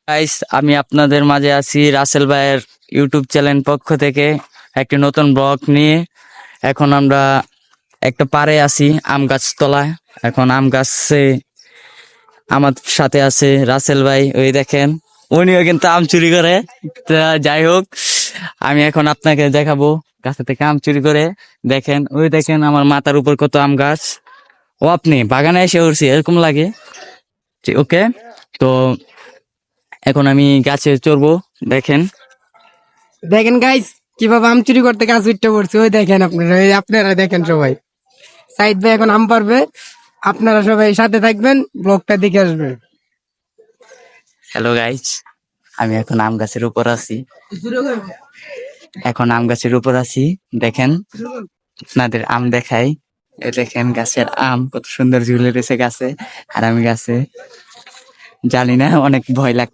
Guys, আমি আপনাদের মাঝে আছি রাসেল ভাইয়ের ইউটিউব চ্যানেল পক্ষ থেকে একটি নতুন ব্লগ নিয়ে। এখন আমরা একটা পাড়ে আছি আম গাছ তলায়। এখন আম গাছে আমার সাথে আছে রাসেল ভাই, ওই দেখেন উনিও কিন্তু আম চুরি করে। তা যাই হোক, আমি এখন আপনাকে দেখাবো গাছে থেকে আম চুরি করে। দেখেন, ওই দেখেন আমার মাথার উপর কত আম গাছ। ও আপনি বাগানে এসে উঠছি এরকম লাগে। ওকে, তো এখন আমি গাছে চড়বো। দেখেন, দেখেন গাইস, কিভাবে আম চুরি করতে গাছ উঠতে পড়ছে। ওই দেখেন, আপনারা দেখেন সবাই। সাইদ ভাই এখন আম পারবে, আপনারা সবাই সাথে থাকবেন, ব্লগটা দেখে আসবেন। হ্যালো গাইজ, আমি এখন আম গাছের উপর আছি। এখন আম গাছের উপর আছি। দেখেন, আপনাদের আম দেখাই। এই দেখেন গাছের আম কত সুন্দর ঝুলে রয়েছে গাছে। আর আমি গাছে জানি না, অনেক ভয় লাগতা।